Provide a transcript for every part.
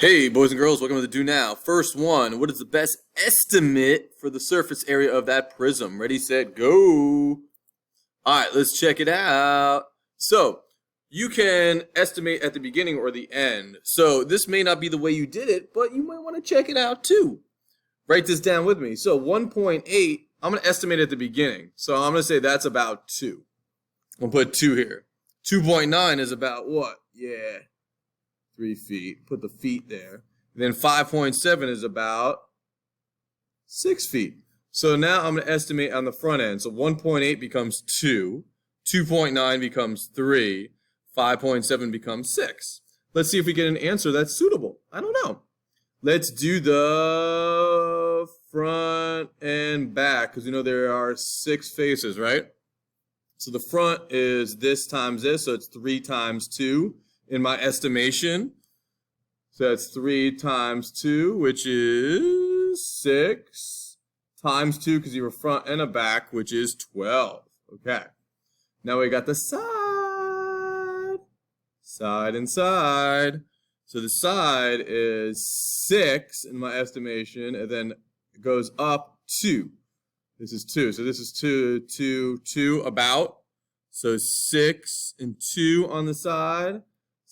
Hey, boys and girls, welcome to the Do Now. First one, what is the best estimate for the surface area of that prism? Ready, set, go. All right, let's check it out. So, you can estimate at the beginning or the end. So, this may not be the way you did it, but you might want to check it out too. Write this down with me. So, 1.8, I'm going to estimate at the beginning. So, I'm going to say that's about 2. I'm going to put 2 here. 2.9 is about what? Yeah. 3 feet. Put the feet there. Then 5.7 is about 6 feet. So now I'm going to estimate on the front end. So 1.8 becomes 2. 2.9 becomes 3. 5.7 becomes 6. Let's see if we get an answer that's suitable. I don't know. Let's do the front and back because you know there are 6 faces, right? So the front is this times this, so it's 3 times 2. In my estimation, so that's 3 times 2, which is 6, times 2, because you were front and a back, which is 12. Okay. Now we got the side. Side and side. So the side is 6 in my estimation, and then it goes up 2. This is 2. So this is 2, about. So 6 and 2 on the side.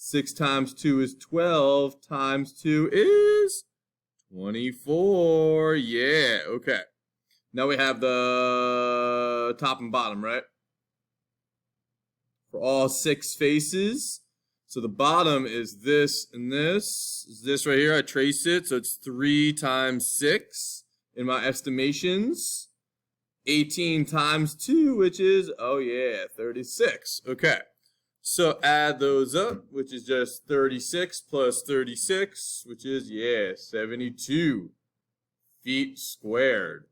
6 times 2 is 12, times 2 is 24. Yeah, okay. Now we have the top and bottom, right? For all 6 faces. So the bottom is this and this. Is this right here. I trace it, so it's 3 times 6 in my estimations. 18 times 2, which is, oh yeah, 36. Okay. So add those up, which is just 36 plus 36, which is, yeah, 72 feet squared.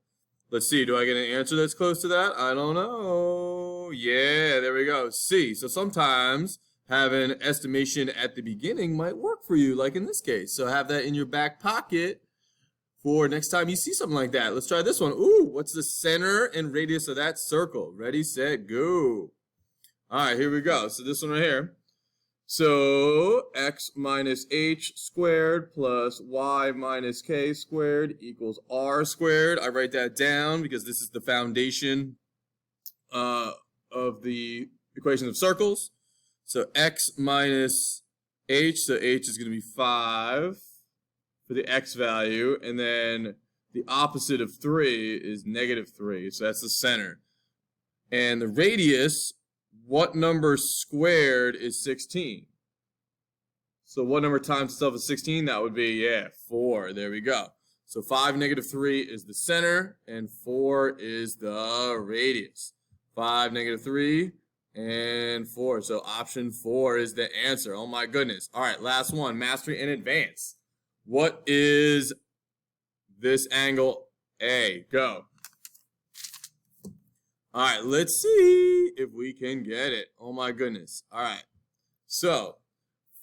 Let's see, do I get an answer that's close to that? I don't know. Yeah, there we go. C. So sometimes having an estimation at the beginning might work for you, like in this case. So have that in your back pocket for next time you see something like that. Let's try this one. Ooh, what's the center and radius of that circle? Ready, set, go. All right, here we go. So this one right here. So x minus h squared plus y minus k squared equals r squared. I write that down because this is the foundation of the equation of circles. So x minus h, so h is going to be 5 for the x value. And then the opposite of 3 is negative 3. So that's the center. And the radius, what number squared is 16? So what number times itself is 16? That would be, yeah, 4. There we go. So 5, negative 3 is the center, and 4 is the radius. 5, negative 3, and 4. So option 4 is the answer. Oh my goodness. All right, last one, mastery in advance. What is this angle A? Go. All right, let's see if we can get it. Oh my goodness. All right. So,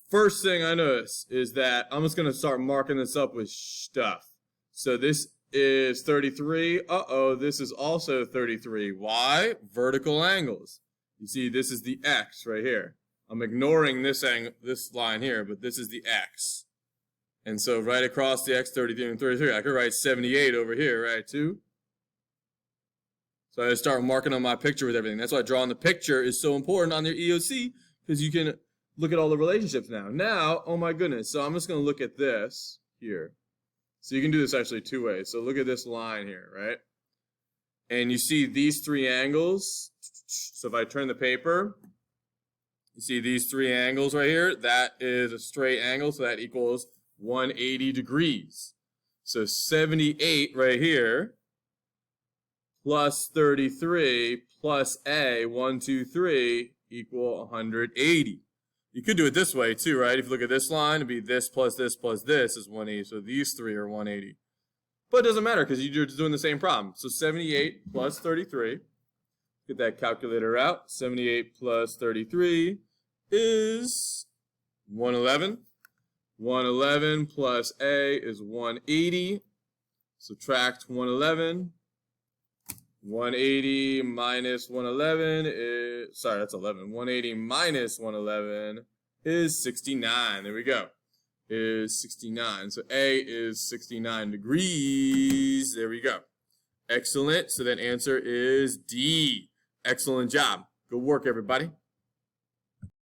first thing I notice is that I'm just going to start marking this up with stuff. So this is 33. Uh-oh, this is also 33. Why? Vertical angles. You see, this is the X right here. I'm ignoring this line here, but this is the X. And so right across the X, 33 and 33, I could write 78 over here, right, too? So I start marking on my picture with everything. That's why drawing the picture is so important on your EOC, because you can look at all the relationships now. Now, oh my goodness, so I'm just going to look at this here. So you can do this actually 2 ways. So look at this line here, right? And you see these 3 angles. So if I turn the paper, you see these 3 angles right here. That is a straight angle, so that equals 180 degrees. So 78 right here plus 33 plus A, 1, 2, 3, equal 180. You could do it this way too, right? If you look at this line, it'd be this plus this is 180. So these 3 are 180. But it doesn't matter because you're just doing the same problem. So 78 plus 33. Get that calculator out. 78 plus 33 is 111. 111 plus A is 180. Subtract 111. 180 minus 111 is, sorry, that's 11. 180 minus 111 is 69. There we go. is 69. So A is 69 degrees. There we go. Excellent. So that answer is D. Excellent job. Good work, everybody.